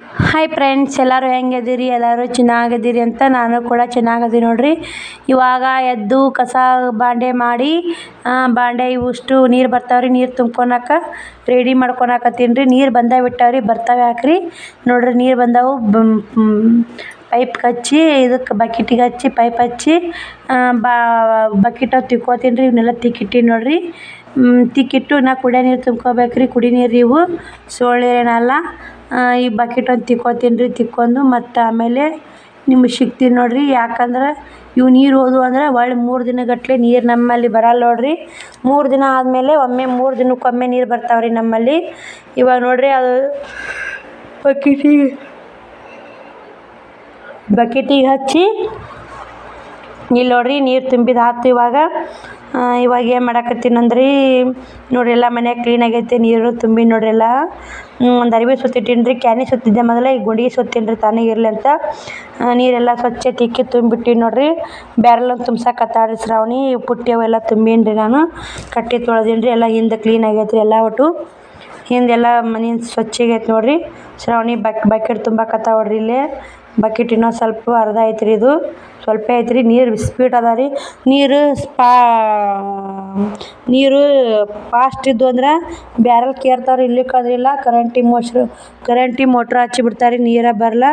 Hi friends, ಎಲ್ಲರೂ ಹೆಂಗಿದ್ದೀರಿ? ಎಲ್ಲರೂ ಚೆನ್ನಾಗಿದ್ದೀರಿ ಅಂತ ನಾನು ಕೂಡ ಚೆನ್ನಾಗಿದ್ದೀನಿ ನೋಡ್ರಿ. ಇವಾಗ ಎದ್ದು ಕಸ ಬಾಂಡೆ ಮಾಡಿ ಬಾಂಡೆ ಇಷ್ಟು ನೀರು ಬರ್ತಾವ್ರಿ. ನೀರು ತುಂಬ್ಕೊಳಕ ರೆಡಿ ಮಾಡ್ಕೊಳಕತ್ತೀನಿ ರೀ. ನೀರು ಬಿಟ್ಟಾವ್ರಿ, ಬರ್ತಾವೆ ಹಾಕ್ರಿ ನೋಡ್ರಿ. ನೀರು ಬಂದವು. ಪೈಪ್ ಹಚ್ಚಿ ಇದಕ್ಕೆ ಬಕೆಟಿಗೆ ಹಚ್ಚಿ ಪೈಪ್ ಹಚ್ಚಿ ಬಕೆಟ್ ತಿಕ್ಕೋತೀನಿ ರೀ. ಇವನ್ನೆಲ್ಲ ತಿಕ್ಕಿಟ್ಟಿನಿ ನೋಡ್ರಿ. ತಿಕ್ಕಿಟ್ಟು ನಾ ಕುಡಿಯೋ ನೀರು ತುಂಬ್ಕೋಬೇಕ್ರಿ. ಕುಡಿ ನೀರು ಇವು, ಸೋಳು ನೀರೇನಲ್ಲ. ಈ ಬಕೆಟ್ ಒಂದು ತಿಕ್ಕೋತೀನಿ ರೀ. ತಿಕ್ಕೊಂಡು ಮತ್ತು ಆಮೇಲೆ ನಿಮ್ಗೆ ಸಿಗ್ತೀನಿ ನೋಡ್ರಿ. ಯಾಕಂದ್ರೆ ಇವು ನೀರು ಹೋದ್ವು ಅಂದ್ರೆ ಒಳ್ಳೆ 3 ದಿನಗಟ್ಟಲೆ ನೀರು ನಮ್ಮಲ್ಲಿ ಬರಲ್ಲ ನೋಡ್ರಿ. 3 ದಿನ ಆದಮೇಲೆ ಒಮ್ಮೆ 3 ದಿನಕ್ಕೊಮ್ಮೆ ನೀರು ಬರ್ತಾವ್ರಿ ನಮ್ಮಲ್ಲಿ. ಇವಾಗ ನೋಡ್ರಿ, ಅದು ಬಕೆಟಿಗೆ ಹಚ್ಚಿ ಇಲ್ಲಿ ನೋಡ್ರಿ ನೀರು ತುಂಬಿದ ಆಯ್ತು. ಇವಾಗ ಏನು ಮಾಡಾಕತ್ತೀನಿ ಅಂದ್ರಿ ನೋಡ್ರಿ, ಎಲ್ಲ ಮನ್ಯಾಗ ಕ್ಲೀನ್ ಆಗೈತೆ. ನೀರು ತುಂಬಿ ನೋಡ್ರಿ. ಎಲ್ಲ ಒಂದು ಅರಿವಿ ಸುತ್ತಿಟ್ಟೀನಿ ರೀ. ಕ್ಯಾನಿ ಸುತ್ತಿದ್ದೆ ಮೊದಲೇ, ಈಗ ಗುಂಡಿಗೆ ಸುತ್ತೀನಿ ರೀ ತಣ್ಣಗಿರಲಿ ಅಂತ. ನೀರೆಲ್ಲ ಸ್ವಚ್ಛ ತಿಕ್ಕಿ ತುಂಬಿಟ್ಟಿನಿ ನೋಡ್ರಿ. ಬ್ಯಾರಲೊಂದು ತುಂಬ್ಸಕತ್ತಾಳ್ರಿ ಶ್ರಾವಣಿ. ಪುಟ್ಟಿ ಅವೆಲ್ಲ ತುಂಬೀನಿ ರೀ. ನಾನು ಕಟ್ಟಿ ತೊಳೆದೀನಿ ರೀ. ಎಲ್ಲ ಹಿಂದೆ ಕ್ಲೀನ್ ಆಗೈತೆ ರೀ. ಎಲ್ಲ ಒಟ್ಟು ಹಿಂದೆಲ್ಲ ಮನೆ ಸ್ವಚ್ಛ ಆಗೈತೆ ನೋಡ್ರಿ. ಶ್ರಾವಣಿ ಬಕೆಟ್ ತುಂಬಾಕತ್ತಾವ ನೋಡ್ರಿ. ಇಲ್ಲೇ ಬಕೆಟ್ ಇನ್ನೊಂದು ಸ್ವಲ್ಪ ಅರ್ಧ ಐತ್ರಿ. ಇದು ಸ್ವಲ್ಪ ಐತ್ರಿ. ನೀರು ಸ್ಪೀಡ್ ಅದ ರೀ. ನೀರು ಫಾಸ್ಟ್ ಇದ್ದು ಅಂದ್ರೆ ಬ್ಯಾರಲ್ ಕೇರ್ತಾವ್ರಿ. ಇಲ್ಲಿಕ್ಕಂದ್ರಿಲ್ಲ. ಕರೆಂಟಿ ಮೋಟ್ರ್ ಹಚ್ಚಿ ಬಿಡ್ತಾರೆ. ನೀರೇ ಬರಲ್ಲ.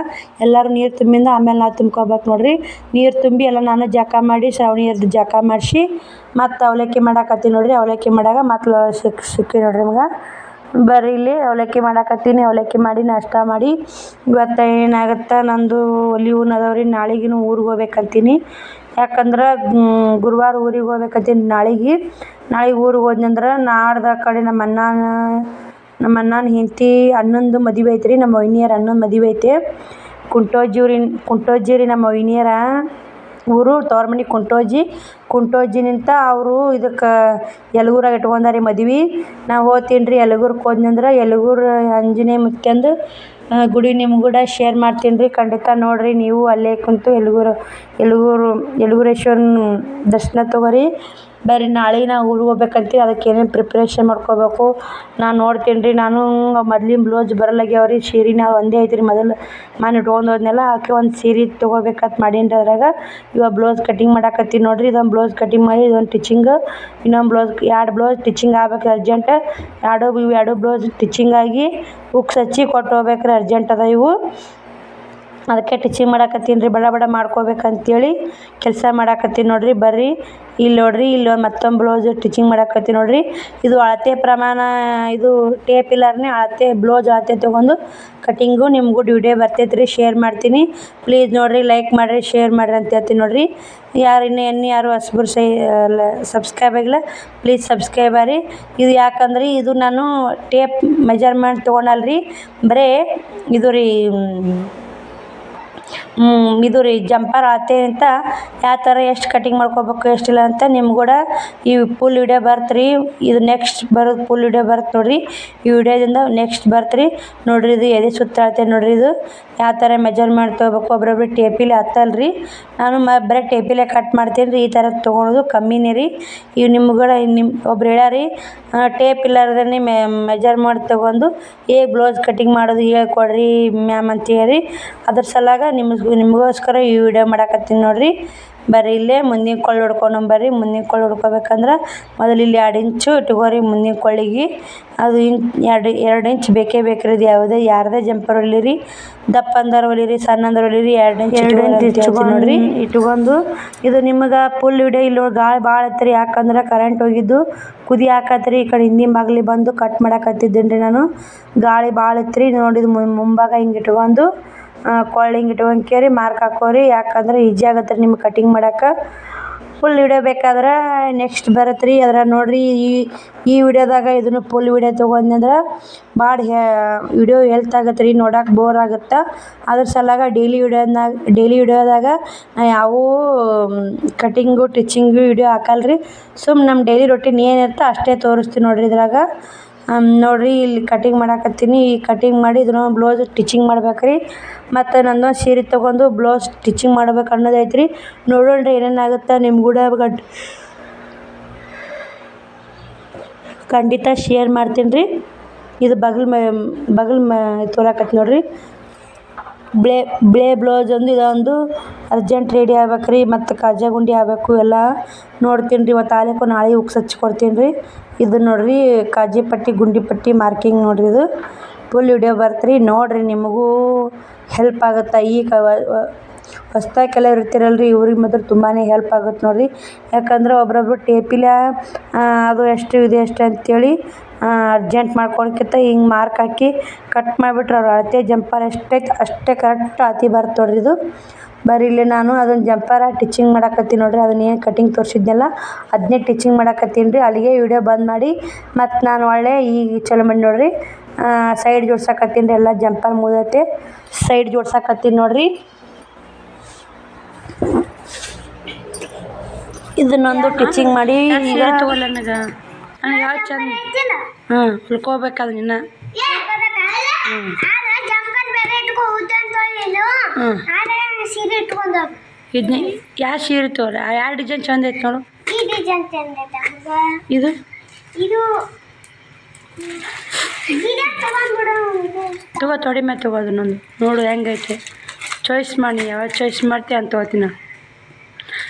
ಎಲ್ಲರೂ ನೀರು ತುಂಬಿಂದ ಆಮೇಲೆ ನಾವು ತುಂಬ್ಕೋಬೇಕು ನೋಡ್ರಿ. ನೀರು ತುಂಬಿ ಎಲ್ಲ ನಾನು ಜಳಕ ಮಾಡಿ ಶ್ರಾವಣಿ ಜಳಕ ಮಾಡಿಸಿ ಮತ್ತು ಅವಲಕ್ಕಿ ಮಾಡಾಕತ್ತೀನಿ ನೋಡ್ರಿ. ಅವಲಕ್ಕಿ ಮಾಡಾಗ ಮತ್ತು ಸಿಕ್ಕಿ ನೋಡ್ರಿ ನಿಮ್ಗೆ. ಬರ್ರಿ ಇಲ್ಲಿ ಅವಲಕ್ಕಿ ಮಾಡಾಕತ್ತೀನಿ. ಅವಲಕ್ಕಿ ಮಾಡಿ ನಾಷ್ಟ ಮಾಡಿ ಇವತ್ತು ಏನಾಗುತ್ತೆ, ನಂದು ಒಲಿ ಅದಾವ್ರಿ. ನಾಳೆಗಿನ ಊರಿಗೆ ಹೋಗ್ಬೇಕಂತೀನಿ. ಯಾಕಂದ್ರೆ ಗುರುವಾರ ಊರಿಗೆ ಹೋಗ್ಬೇಕಂತೀನಿ. ನಾಳೆಗೆ ಊರಿಗೆ ಹೋದ್ನಂದ್ರೆ ನಾಡ್ದು ಕಡೆ ನಮ್ಮ ಅಣ್ಣನ ಹೆಂಡತಿ ಅಣ್ಣಂದು ಮದುವೆ ಐತ್ರಿ. ನಮ್ಮ ವೈನಿಯರ ಅಣ್ಣನ ಮದುವೆ ಐತೆ. ಕುಂಟೋಜಿ ರೀ ನಮ್ಮ ವೈನಿಯರ ಊರು. ತವ್ರ ಮನೆ ಕುಂಟೋಜಿನಿಂದ ಅವರು ಇದಕ್ಕೆ ಯಲಗೂರಾಗ ಇಟ್ಕೊಂಡಾರಿ ಮದ್ವೆ. ನಾವು ಹೋಗ್ತೀನಿ ರೀ. ಯಲಗೂರ್ಗೆ ಹೋದ್ನಂದ್ರೆ ಯಲಗೂರು ಆಂಜನೇಯ ಮುತ್ಯಂದು ಗುಡಿ ನಿಮ್ಗೆ ಕೂಡ ಶೇರ್ ಮಾಡ್ತೀನಿ ರೀ. ಖಂಡಿತ ನೋಡಿರಿ ನೀವು. ಅಲ್ಲೇ ಕುಂತು ಯಲಗೂರೇಶ್ವರನ ದರ್ಶನ ತೊಗೊರಿ. ಬರ್ರಿ, ನಾಳೆ ನಾವು ಊರಿಗೆ ಹೋಗ್ಬೇಕಂತೀವಿ. ಅದಕ್ಕೆ ಏನೇನು ಪ್ರಿಪ್ರೇಷನ್ ಮಾಡ್ಕೋಬೇಕು ನಾನು ನೋಡ್ತೀನಿ ರೀ. ನಾನು ಮೊದ್ಲಿನ ಬ್ಲೌಸ್ ಬರಲ್ಲಾಗ್ಯಾವ್ರಿ. ಸೀರೆ ನಾವು ಒಂದೇ ಐತ್ರಿ. ಮೊದಲು ನಾನು ಇಟ್ಕೊಂಡು ಹೋದ್ನೆಲ್ಲ ಆಕೆ ಒಂದು ಸೀರೆ ತೊಗೋಬೇಕಂತ ಮಾಡೀನಿ ರೀ. ಅದ್ರಾಗ ಇವಾಗ ಬ್ಲೌಸ್ ಕಟಿಂಗ್ ಮಾಡಾಕತ್ತೀನಿ ನೋಡ್ರಿ. ಇದೊಂದು ಬ್ಲೌಸ್ ಕಟಿಂಗ್ ಮಾಡಿ, ಇದೊಂದು ಟೀಚಿಂಗ್, ಇನ್ನೊಂದು ಬ್ಲೌಸ್, 2 ಬ್ಲೌಸ್ ಟೀಚಿಂಗ್ ಆಗ್ಬೇಕು ಅರ್ಜೆಂಟ್. ಎರಡು ಬ್ಲೌಸ್ ಟೀಚಿಂಗ್ ಆಗಿ ಹುಕ್ಸ್ ಹಚ್ಚಿ ಕೊಟ್ಟು ಹೋಗ್ಬೇಕ್ರಿ. ಅರ್ಜೆಂಟ್ ಅದ ಇವು. ಅದಕ್ಕೆ ಟೀಚಿಂಗ್ ಮಾಡಾಕತ್ತೀನಿ ರೀ. ಬಡ ಮಾಡ್ಕೋಬೇಕಂತೇಳಿ ಕೆಲಸ ಮಾಡಾಕತ್ತೀನಿ ನೋಡ್ರಿ. ಬರ್ರಿ ಇಲ್ಲಿ ನೋಡ್ರಿ. ಇಲ್ಲಿ ಮತ್ತೊಂದು ಬ್ಲೌಸ್ ಟೀಚಿಂಗ್ ಮಾಡಾಕತ್ತೀನಿ ನೋಡ್ರಿ. ಇದು ಅಳತೆ ಪ್ರಮಾಣ, ಇದು ಟೇಪ್ ಇಲ್ಲಾರನೇ ಅಳತೆ ಬ್ಲೌಸ್ ಅಳತೆ ತೊಗೊಂಡು ಕಟಿಂಗು ನಿಮಗೂ ವಿಡಿಯೋ ಬರ್ತೈತೆ ರೀ. ಶೇರ್ ಮಾಡ್ತೀನಿ. ಪ್ಲೀಸ್ ನೋಡಿರಿ, ಲೈಕ್ ಮಾಡಿರಿ, ಶೇರ್ ಮಾಡಿರಿ ಅಂತ ಹೇಳ್ತೀನಿ ನೋಡಿರಿ. ಯಾರು ಹೊಸಬ್ರು ಸಬ್ಸ್ಕ್ರೈಬ್ ಆಗಿಲ್ಲ, ಪ್ಲೀಸ್ ಸಬ್ಸ್ಕ್ರೈಬ್ ಆಗಿರಿ. ಇದು ಯಾಕಂದ್ರೆ ಇದು ನಾನು ಟೇಪ್ ಮೆಜರ್ಮೆಂಟ್ ತೊಗೊಳಲ್ರಿ. ಬರೀ ಇದು ರೀ ಜಂಪರ್ ಅಳತೆ ಅಂತ ಯಾವ ಥರ ಎಷ್ಟು ಕಟಿಂಗ್ ಮಾಡ್ಕೋಬೇಕು ಎಷ್ಟಿಲ್ಲ ಅಂತ ನಿಮ್ಗೆ ಕೂಡ ಈ ಫುಲ್ ವಿಡಿಯೋ ಬರ್ತ್ರಿ. ಇದು ನೆಕ್ಸ್ಟ್ ಬರೋದು ಫುಲ್ ವಿಡಿಯೋ ಬರುತ್ತೆ ನೋಡ್ರಿ. ಈ ವಿಡಿಯೋದಿಂದ ನೆಕ್ಸ್ಟ್ ಬರ್ತ್ರಿ ನೋಡ್ರಿ. ಇದು ಎದೆ ಸುತ್ತ ಅಳತೆ ನೋಡ್ರಿ. ಇದು ಯಾವ ಥರ ಮೆಜರ್ಮೆಂಟ್ ತೊಗೋಬೇಕು. ಒಬ್ಬೊಬ್ರು ಟೇಪಿಲೆ ಹತ್ತಲ್ರಿ. ನಾನು ಬರೀ ಟೇಪಿಲೆ ಕಟ್ ಮಾಡ್ತೀನಿ ರೀ. ಈ ಥರ ತೊಗೊಳೋದು ಕಮ್ಮಿನೇ ರೀ. ಇವು ನಿಮ್ಗಳ ಒಬ್ರು ಹೇಳ್ಯಾರಿ, ಟೇಪ್ ಇಲ್ಲಾರ್ದೇ ಮೆಜರ್ಮೆಂಟ್ ತೊಗೊಂಡು ಬ್ಲೌಸ್ ಕಟಿಂಗ್ ಮಾಡೋದು ಹೇಳ್ಕೊಡ್ರಿ ಮ್ಯಾಮ್ ಅಂತ ಹೇಳಿ. ಅದ್ರ ಸಲಾಗ ನಿಮಗೋಸ್ಕರ ಈ ವಿಡಿಯೋ ಮಾಡಾಕತ್ತೀನಿ ನೋಡ್ರಿ. ಬರ್ರಿ ಇಲ್ಲೇ ಮುಂದಿನ ಕೊಳ್ಳು ಹೊಡ್ಕೊಂಬರ್ರಿ. ಮುಂದಿನ ಕೊಳ್ಳು ಹೊಡ್ಕೋಬೇಕಂದ್ರೆ ಮೊದಲು ಇಲ್ಲಿ 2 ಇಂಚು ಇಟ್ಕೋರಿ ಮುಂದಿನ ಕೊಳ್ಳಿಗೆ. ಅದು 2 ಇಂಚ್ ಬೇಕೇ ಬೇಕ್ರಿ. ಇದು ಯಾರದೇ ಜಂಪರ್ ಹೊಲಿರಿ, ದಪ್ಪ ಅಂದರ ಹೊಲಿರಿ, ಸಣ್ಣ ಅಂದರ ಹೊಲಿರಿ, 2 ಇಂಚ್ ನೋಡ್ರಿ ಇಟ್ಕೊಂಡು. ಇದು ನಿಮ್ಗೆ ಫುಲ್ ವಿಡಿಯೋ ಇಲ್ಲಿ ಗಾಳಿ ಭಾಳ ಐತ್ರಿ. ಯಾಕಂದ್ರೆ ಕರೆಂಟ್ ಹೋಗಿದ್ದು ಕುದಿ ಹಾಕತ್ರಿ. ಈ ಕಡೆ ಹಿಂದಿನ ಬಾಗಿಲಿಗೆ ಬಂದು ಕಟ್ ಮಾಡಾಕತ್ತಿದ್ದೀನಿ ರೀ ನಾನು. ಗಾಳಿ ಭಾಳ ಐತ್ರಿ. ನೋಡಿದ್ದು ಮುಂಭಾಗ ಹಿಂಗೆ ಇಟ್ಕೊಂಡು ಕೊಳ್ಳಿ ಹಿಂಗೆ ಇಟ್ಕೊಂಡ್ಕೇರಿ ಮಾರ್ಕ್ ಹಾಕೋರಿ. ಯಾಕಂದ್ರೆ ಈಜಿ ಆಗತ್ತೆ ರೀ ನಿಮ್ಗೆ ಕಟಿಂಗ್ ಮಾಡೋಕೆ. ಫುಲ್ ವಿಡಿಯೋ ಬೇಕಾದ್ರೆ ನೆಕ್ಸ್ಟ್ ಬರುತ್ತೆ ರೀ. ಅದ್ರ ನೋಡಿರಿ ಈ ವಿಡಿಯೋದಾಗ ಇದನ್ನು ಫುಲ್ ವಿಡಿಯೋ ತೊಗೊಂಡ್ನಂದ್ರೆ ಭಾಳ ವಿಡಿಯೋ ಹೆಲ್ತ್ ಆಗತ್ತೆ ರೀ. ನೋಡೋಕೆ ಬೋರ್ ಆಗುತ್ತೆ. ಅದ್ರ ಸಲಾಗ ಡೈಲಿ ವಿಡಿಯೋದಾಗ ನಾ ಯಾವೂ ಕಟಿಂಗು ಟೀಚಿಂಗು ವಿಡಿಯೋ ಹಾಕಲ್ರಿ. ನಮ್ಮ ಡೈಲಿ ರೊಟೀನ್ ಏನಿರುತ್ತೆ ಅಷ್ಟೇ ತೋರಿಸ್ತೀನಿ ನೋಡ್ರಿ. ಇದ್ರಾಗ ನೋಡ್ರಿ ಇಲ್ಲಿ ಕಟಿಂಗ್ ಮಾಡಾಕತ್ತೀನಿ. ಈ ಕಟಿಂಗ್ ಮಾಡಿ ಇದನ್ನ ಬ್ಲೌಸ್ ಸ್ಟಿಚಿಂಗ್ ಮಾಡ್ಬೇಕ್ರಿ. ಮತ್ತು ನಂದೊಂದು ಸೀರೆ ತೊಗೊಂಡು ಬ್ಲೌಸ್ ಸ್ಟಿಚಿಂಗ್ ಮಾಡ್ಬೇಕು ಅನ್ನೋದೈತ್ರಿ. ನೋಡೋಣ ಏನೇನಾಗುತ್ತೆ. ನಿಮ್ಗೆ ಕೂಡ ಖಂಡಿತ ಶೇರ್ ಮಾಡ್ತೀನಿ ರೀ. ಇದು ಬಗಲ್ ತೋರಾಕತ್ತಿ ನೋಡ್ರಿ. ಬ್ಲೇ ಬ್ಲೌಸ್ ಒಂದು ಇದೊಂದು ಅರ್ಜೆಂಟ್ ರೆಡಿ ಆಗ್ಬೇಕು ರೀ. ಮತ್ತು ಕಾಜಾ ಗುಂಡಿ ಆಗಬೇಕು ಎಲ್ಲ ನೋಡ್ತೀನಿ ರೀ. ಇವತ್ತು ಆಲಿಕು ನಾಳೆ ಉಕ್ಸ್ ಹಚ್ಚಿ ಕೊಡ್ತೀನಿ ರೀ. ಇದು ನೋಡಿರಿ ಕಾಜಿ ಪಟ್ಟಿ ಗುಂಡಿ ಪಟ್ಟಿ ಮಾರ್ಕಿಂಗ್ ನೋಡಿರಿ. ಇದು ಫುಲ್ ವಿಡಿಯೋ ಬರ್ತ್ರಿ ನೋಡಿರಿ, ನಿಮಗೂ ಹೆಲ್ಪ್ ಆಗುತ್ತೆ. ಈಗ ಹೊಸ್ದಾಗಿ ಕೆಲವ್ರು ಇರ್ತೀರಲ್ಲ ರೀ, ಇವ್ರಿಗೆ ಮಾತ್ರ ತುಂಬಾ ಹೆಲ್ಪ್ ಆಗುತ್ತೆ ನೋಡಿರಿ. ಯಾಕಂದ್ರೆ ಒಬ್ರೊಬ್ರು ಟೇಪಿಲ್ಲ ಅದು ಎಷ್ಟು ಇದು ಎಷ್ಟು ಅಂತೇಳಿ ಅರ್ಜೆಂಟ್ ಮಾಡ್ಕೊಳಕ್ಕಿಂತ ಹಿಂಗೆ ಮಾರ್ಕ್ ಹಾಕಿ ಕಟ್ ಮಾಡಿಬಿಟ್ರೆ ಅವ್ರು ಅಳತೆ ಜಂಪರ್ ಎಷ್ಟೈತೆ ಅಷ್ಟೇ ಕರೆಕ್ಟ್ ಅಳತೆ ಬರುತ್ತೆ ನೋಡಿರಿ. ಇದು ಬರೀ ಇಲ್ಲಿ ನಾನು ಅದನ್ನು ಜಂಪರ ಟಿಚಿಂಗ್ ಮಾಡಾಕತ್ತೀನಿ ನೋಡಿರಿ. ಅದನ್ನೇನು ಕಟಿಂಗ್ ತೋರಿಸಿದ್ನಲ್ಲ ಅದನ್ನೇ ಟಿಚಿಂಗ್ ಮಾಡಾಕತ್ತೀನಿ ರೀ. ಅಲ್ಲಿಗೆ ವಿಡಿಯೋ ಬಂದ್ ಮಾಡಿ ಮತ್ತು ನಾನು ಒಳ್ಳೆ ಈಗ ಚಲೋ ಮಾಡಿ ನೋಡಿರಿ. ಸೈಡ್ ಜೋಡ್ಸಕತ್ತೀನಿ ರೀ. ಎಲ್ಲ ಜಂಪರ್ ಮುಗ್ದೈತೆ, ಸೈಡ್ ಜೋಡ್ಸಕತ್ತೀನಿ ನೋಡಿರಿ. ಇದನ್ನೊಂದು ಟಿಚಿಂಗ್ ಮಾಡಿ ಈಗ ತಗೋಲ್ಲ ನನಗೆ ಯಾವ ಚಂದ ಉಳ್ಕೋಬೇಕಲ್ಲ ನಿನ್ನ ಇದನ್ನ ಯಾವ ಸೀರೆ ತಗೋಲ್ಲ. ಯಾವ ಡಿಸೈನ್ ಚಂದ ಐತೆ ನೋಡು. ಇದು ತಗೋ ತೊಡಿ ಮೇಲೆ ತಗೋ ಅದನ್ನೊಂದು ನೋಡು ಹೆಂಗೈತೆ. ಚಾಯ್ಸ್ ಮಾಡಿ ಯಾವ ಚಾಯ್ಸ್ ಮಾಡ್ತೀಯ ಅಂತ ತಗೋತೀನಿ.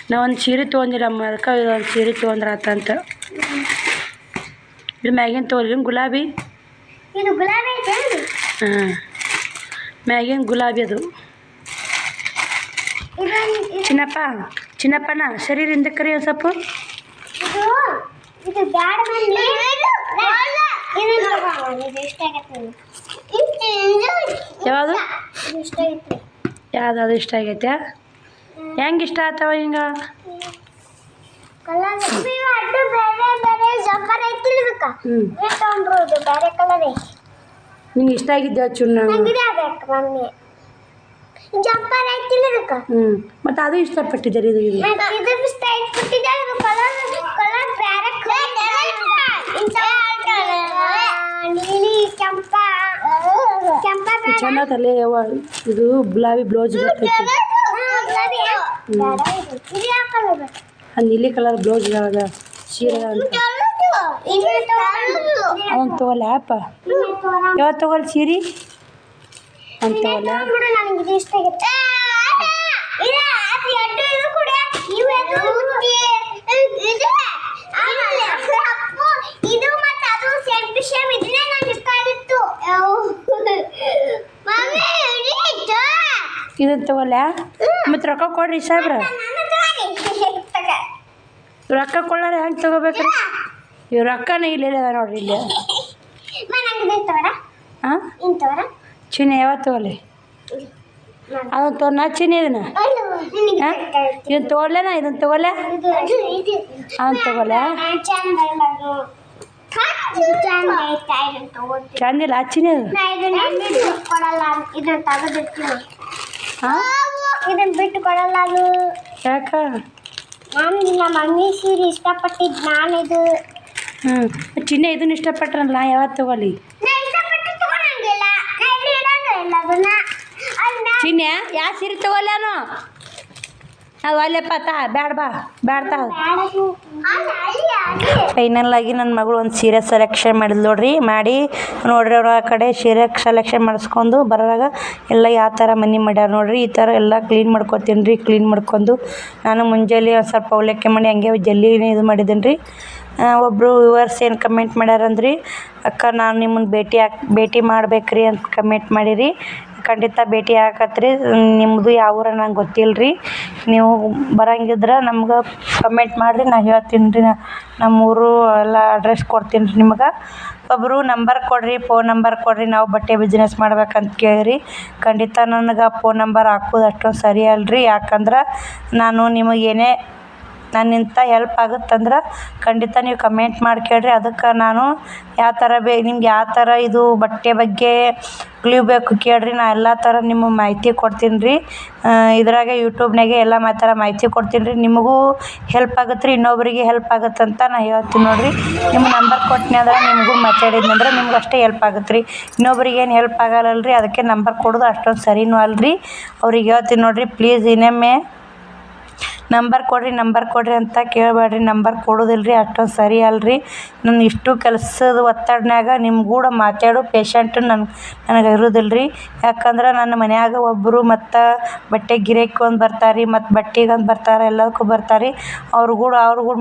ನಾವು ಒಂದು ಸೀರೆ ತೊಗೊಂಡಿಲ್ಲ ಅದಕ್ಕೆ ಇದೊಂದು ಸೀರೆ ತೊಗೊಂಡ್ರ ಆತಂತ. ಇದು ಮ್ಯಾಗಿನ ತೊಗೊಳ್ಳಿ ಗುಲಾಬಿ. ಹಾಂ ಮ್ಯಾಗಿನ ಗುಲಾಬಿ ಅದು. ಚಿನ್ನಪ್ಪನ ಸರಿ ಹಿಂದಕ್ಕೆ ರೀ ಒಂದು ಸ್ವಲ್ಪ. ಯಾವುದು ಯಾವ್ದು ಇಷ್ಟ ಆಗೈತೆ? ಹೆಂಗೆ ಇಷ್ಟ ಆಗ್ತಾವ ಹಿಂಗೆ? ನಿಂಗೆ ಇಷ್ಟ ಆಗಿದ್ದೆ ಚೂರು ಮತ್ತು ಅದು ಇಷ್ಟಪಟ್ಟಿದ್ದಾರೆ. ಇದು ಚೆನ್ನದಲ್ಲೇ ಇದು ಗುಲಾಬಿ ಬ್ಲೌಸ್ ಬರ್ತೈತಿ. ನೀಲಿ ಕಲರ್ ಬ್ಲೌಸ್ ಅದ ಸೀರೆ ಅಂತ ಅವನು ತಗೋಲ್ಲ ಅಪ್ಪ. ಯಾವತ್ತು ತಗೋಲ್ಲ ಸೀರೆ ಅಂತ ತಗೋಲ್ಲ. ಇದನ್ನು ತಗೋಲ್ಲ ಮತ್ತು ರೊಕ್ಕ ಕೊಡ್ರಿ ಸಾಹೇಬ್ರ. ರೊಕ್ಕ ಕೊಳ್ಳಾರ ಹೆಂಗೆ ತಗೋಬೇಕ್ರಿ? ಇವ್ ರೊಕ್ಕನ ಇಲ್ಲ ನೋಡ್ರಿ ಇಲ್ಲಿ. ಹಾಂ ಚಿನ್ನ ಯಾವತ್ತು ತಗೋಲಿ ಅದನ್ನು ತೋರ್ನ ಚಿನ್ನ ಇದನ್ನ ಇದನ್ನು ತಗೊಳ್ಳೇನ ಇದನ್ನು ತಗೊಲ್ಲ ಅದನ್ನು ತಗೊಲ್ಲ ಚಂದಿಲ್ಲ ಚಿನ್ನ ಇದನ್ನ ಬಿಟ್ಟು ಕೊಡಲ್ಲ ಅದು. ಯಾಕ? ನಮ್ಮ ಮಮ್ಮಿ ಸೀರೆ ಇಷ್ಟಪಟ್ಟಿದ್ದು ನಾನು ಇದು. ಚಿನ್ನ ಇದನ್ನ ಇಷ್ಟಪಟ್ರಲ್ಲ ಯಾವತ್ತು ತಗೊಳ್ಳಿ. ಚಿನ್ನ ಯಾವ ಸೀರೆ ತಗೊಲ್ಲಾನು ಅದು ಅಲ್ಲಪ್ಪ ಬ್ಯಾಡ ಬ್ಯಾಡ್ತಾ. ಫೈನಲ್ ಆಗಿ ನನ್ನ ಮಗಳು ಒಂದು ಸೀರೆ ಸೆಲೆಕ್ಷನ್ ಮಾಡಿದ್ಲು ನೋಡ್ರಿ ಅವ್ರ ಆ ಕಡೆ ಸೀರೆ ಸೆಲೆಕ್ಷನ್ ಮಾಡಿಸ್ಕೊಂಡು ಬರೋವಾಗ ಎಲ್ಲ ಯಾವ ಥರ ಮನೆ ಮಾಡ್ಯಾರ ನೋಡ್ರಿ. ಈ ಥರ ಎಲ್ಲ ಕ್ಲೀನ್ ಮಾಡ್ಕೊತೀನಿ ರೀ. ಕ್ಲೀನ್ ಮಾಡ್ಕೊಂಡು ನಾನು ಮುಂಜಾನೆ ಒಂದು ಸ್ವಲ್ಪ ಅವಲಕ್ಕಿ ಮಾಡಿ ಹಂಗೆ ಜಲ್ದಿನೇ ಇದು ಮಾಡಿದ್ದೀನಿ ರೀ. ಒಬ್ಬರು ವ್ಯೂವರ್ಸ್ ಏನು ಕಮೆಂಟ್ ಮಾಡ್ಯಾರಂದ್ರಿ, ಅಕ್ಕ ನಾನು ನಿಮ್ಮನ್ನು ಭೇಟಿ ಮಾಡ್ಬೇಕ್ರಿ ಅಂತ ಕಮೆಂಟ್ ಮಾಡಿರಿ. ಖಂಡಿತ ಭೇಟಿ ಆಗತ್ರಿ. ನಿಮ್ಮದು ಯಾವ ಊರ ನಂಗೆ ಗೊತ್ತಿಲ್ಲ ರೀ. ನೀವು ಬರಂಗಿದ್ರೆ ನಮ್ಗೆ ಕಮೆಂಟ್ ಮಾಡಿರಿ, ನಾ ಹೇಳ್ತೀನಿ ರೀ. ನಮ್ಮೂರು ಎಲ್ಲ ಅಡ್ರೆಸ್ ಕೊಡ್ತೀನಿ ರೀ ನಿಮ್ಗೆ. ಒಬ್ಬರು ನಂಬರ್ ಕೊಡಿರಿ, ಫೋನ್ ನಂಬರ್ ಕೊಡಿರಿ, ನಾವು ಬಟ್ಟೆ ಬಿಸ್ನೆಸ್ ಮಾಡ್ಬೇಕಂತ ಕೇಳಿರಿ. ಖಂಡಿತ ನನಗೆ ಫೋನ್ ನಂಬರ್ ಹಾಕೋದು ಅಷ್ಟೊಂದು ಸರಿ ಅಲ್ರಿ. ಯಾಕಂದ್ರೆ ನಾನು ನಿಮಗೇನೇ ನನ್ನಿಂದ ಹೆಲ್ಪ್ ಆಗುತ್ತಂದ್ರೆ ಖಂಡಿತ ನೀವು ಕಮೆಂಟ್ ಮಾಡಿ ಕೇಳಿರಿ. ಅದಕ್ಕೆ ನಾನು ಯಾವ ಥರ ನಿಮ್ಗೆ ಯಾವ ಥರ ಇದು ಬಟ್ಟೆ ಬಗ್ಗೆ ಬೇಕು ಕೇಳಿರಿ. ನಾ ಎಲ್ಲ ಥರ ನಿಮಗೆ ಮಾಹಿತಿ ಕೊಡ್ತೀನಿ ರೀ. ಇದ್ರಾಗ ಯೂಟ್ಯೂಬ್ನಾಗೆ ಎಲ್ಲ ಥರ ಮಾಹಿತಿ ಕೊಡ್ತೀನಿ ರೀ. ನಿಮಗೂ ಹೆಲ್ಪ್ ಆಗುತ್ತೆ ರೀ, ಇನ್ನೊಬ್ಬರಿಗೆ ಹೆಲ್ಪ್ ಆಗುತ್ತಂತ ನಾ ಹೇಳ್ತೀನಿ ನೋಡಿರಿ. ನಿಮ್ಮ ನಂಬರ್ ಕೊಟ್ಟನೆ ಅಂದ್ರೆ ನಿಮಗೂ ಮಾತಾಡಿದ್ನಂದ್ರೆ ನಿಮ್ಗೆ ಅಷ್ಟೇ ಹೆಲ್ಪ್ ಆಗುತ್ತೆ ರೀ. ಇನ್ನೊಬ್ರಿಗೆ ಏನು ಹೆಲ್ಪ್ ಆಗಲ್ಲಲ್ರಿ. ಅದಕ್ಕೆ ನಂಬರ್ ಕೊಡೋದು ಅಷ್ಟೊಂದು ಸರಿನೂ ಅಲ್ರಿ. ಅವ್ರಿಗೆ ಹೇಳ್ತೀನಿ ನೋಡಿರಿ, ಪ್ಲೀಸ್ ಇನ್ನೊಮ್ಮೆ ನಂಬರ್ ಕೊಡ್ರಿ ಅಂತ ಕೇಳಬೇಡ್ರಿ. ನಂಬರ್ ಕೊಡೋದಿಲ್ರಿ, ಅಷ್ಟೊಂದು ಸರಿ ಅಲ್ರಿ. ನನ್ನ ಇಷ್ಟು ಕೆಲಸದ ಒತ್ತಡನ್ಯಾಗ ನಿಮ್ಮ ಕೂಡ ಮಾತಾಡೋ ಪೇಷಂಟ್ ನನಗೆ ಇರೋದಿಲ್ರಿ. ಯಾಕಂದ್ರೆ ನನ್ನ ಮನ್ಯಾಗ ಒಬ್ಬರು ಮತ್ತು ಬಟ್ಟೆ ಗಿರಾಕಿ ಒಂದು ಬರ್ತಾರೆ, ಮತ್ತು ಬಟ್ಟೆಗೆ ಒಂದು ಬರ್ತಾರೆ, ಎಲ್ಲದಕ್ಕೂ ಬರ್ತಾರೆ. ಅವ್ರು ಕೂಡ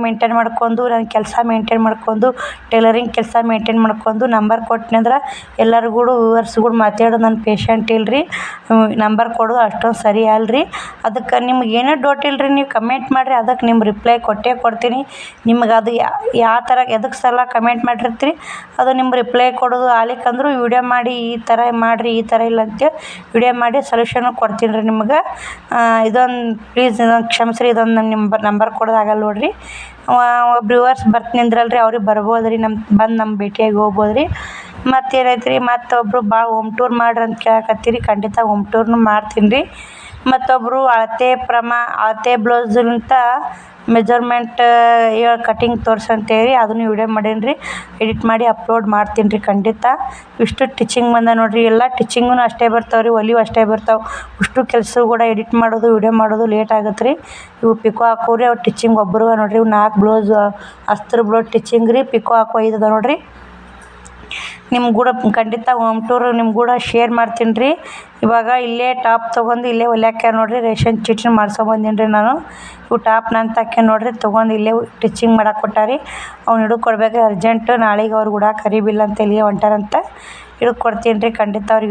ಮೇಂಟೈನ್ ಮಾಡ್ಕೊಂಡು, ನನ್ನ ಕೆಲಸ ಮೇಂಟೈನ್ ಮಾಡ್ಕೊಂಡು, ಟೈಲರಿಂಗ್ ಕೆಲಸ ಮೇಂಟೈನ್ ಮಾಡ್ಕೊಂಡು ನಂಬರ್ ಕೊಟ್ಟನಂದ್ರೆ ಎಲ್ಲರಿಗೂ ವ್ಯೂವರ್ಸ್ ಕೂಡ ಮಾತಾಡೋದು ನನ್ನ ಪೇಷಂಟ್ ಇಲ್ರಿ. ನಂಬರ್ ಕೊಡೋದು ಅಷ್ಟೊಂದು ಸರಿ ಅಲ್ರಿ. ಅದಕ್ಕೆ ನಿಮ್ಗೆ ಏನೋ ಡೌಟ್ ಇಲ್ರಿ, ನೀವು ಕಮೆಂಟ್ ಮಾಡಿರಿ, ಅದಕ್ಕೆ ನಿಮ್ಮ ರಿಪ್ಲೈ ಕೊಟ್ಟೇ ಕೊಡ್ತೀನಿ. ನಿಮ್ಗೆ ಅದು ಯಾವ ಥರ ಎದಕ್ಕೆ ಸಲ ಕಮೆಂಟ್ ಮಾಡಿರ್ತೀರಿ ಅದು ನಿಮ್ಮ ರಿಪ್ಲೈ ಕೊಡೋದು ಆಲಿಕ್ಕಂದ್ರೂ ವಿಡಿಯೋ ಮಾಡಿ ಈ ಥರ ಮಾಡಿರಿ, ಈ ಥರ ಇಲ್ಲ ಅಂತೇಳಿ ವಿಡಿಯೋ ಮಾಡಿ ಸೊಲ್ಯೂಷನು ಕೊಡ್ತೀನಿ ರೀ ನಿಮ್ಗೆ. ಇದೊಂದು ಪ್ಲೀಸ್ ಇದೊಂದು ಕ್ಷಮಿಸ್ರಿ, ಇದೊಂದು ನನ್ನ ನಂಬರ್ ಕೊಡೋದಾಗಲ್ಲ ನೋಡಿರಿ. ಒಬ್ರು ವ್ಯೂವರ್ಸ್ ಬರ್ತೀನಿ ಅಂದ್ರಲ್ರಿ, ಅವ್ರಿಗೆ ಬರ್ಬೋದು ರೀ, ನಮ್ಮ ಭೇಟಿಯಾಗಿ ಹೋಗ್ಬೋದು ರೀ. ಮತ್ತೇನೈತೆ ರೀ, ಮತ್ತೊಬ್ಬರು ಭಾಳ ಹೋಮ್ ಟೂರ್ ಮಾಡ್ರಿ ಅಂತ ಕೇಳಕತ್ತೀರಿ. ಖಂಡಿತ ಹೋಮ್ ಟೂರ್ನು ಮಾಡ್ತೀನಿ ರೀ. ಮತ್ತೊಬ್ಬರು ಅಳತೆ ಬ್ಲೌಸ್ಲಿಂತ ಮೆಜರ್ಮೆಂಟ್ ಕಟಿಂಗ್ ತೋರ್ಸಂತೇಳಿ ಅದನ್ನು ವಿಡಿಯೋ ಮಾಡೀನಿ ರೀ. ಎಡಿಟ್ ಮಾಡಿ ಅಪ್ಲೋಡ್ ಮಾಡ್ತೀನಿ ರೀ ಖಂಡಿತ. ಇಷ್ಟು ಟೀಚಿಂಗ್ ಬಂದ ನೋಡಿರಿ. ಎಲ್ಲ ಟೀಚಿಂಗೂ ಅಷ್ಟೇ ಬರ್ತಾವೆ ರೀ, ಹೊಲಿವು ಅಷ್ಟೇ ಬರ್ತಾವೆ. ಇಷ್ಟು ಕೆಲಸ ಕೂಡ ಎಡಿಟ್ ಮಾಡೋದು ವಿಡಿಯೋ ಮಾಡೋದು ಲೇಟ್ ಆಗುತ್ತೆ ರೀ. ಇವು ಪಿಕೋ ಹಾಕೋರಿ, ಅವು ಟೀಚಿಂಗ್ ಒಬ್ಬರು ನೋಡಿರಿ. ಇವು 4 ಬ್ಲೌಸ್ ಅಸ್ತ್ರ ಬ್ಲೌಸ್ ಟೀಚಿಂಗ್ ರೀ, ಪಿಕೋ ಹಾಕೋ 5 ಅದ ನೋಡಿರಿ. ನಿಮ್ಗೆ ಕೂಡ ಖಂಡಿತ ಹೋಮ್ ಟೂರ್ ನಿಮ್ಗೆ ಕೂಡ ಶೇರ್ ಮಾಡ್ತೀನಿ ರೀ. ಇವಾಗ ಇಲ್ಲೇ ಟಾಪ್ ತೊಗೊಂಡು ಇಲ್ಲೇ ಹೊಲ್ಯಾಕ ನೋಡಿರಿ, ರೇಷನ್ ಚೀಟಿನ ಮಾಡ್ಸ್ಕೊಂಬಂದೀನಿ ರೀ ನಾನು. ಇವು ಟಾಪ್ ನನ್ನ ತಕ್ಕೆ ನೋಡಿರಿ, ತೊಗೊಂಡು ಇಲ್ಲೇ ಟೀಚಿಂಗ್ ಮಾಡಕ್ಕೆ ಕೊಟ್ಟಾರಿ. ಅವ್ನು ಹಿಡಿದು ಕೊಡ್ಬೇಕು ಅರ್ಜೆಂಟು, ನಾಳೆಗೆ ಅವ್ರು ಕೂಡ ಕರಿಬಿಲ್ಲ ಅಂತ ಇಲ್ಲಿಗೆ ಹೊಂಟಾರಂತ. ಹಿಡಿದು ಕೊಡ್ತೀನಿ ರೀ ಖಂಡಿತ ಅವ್ರಿಗೆ.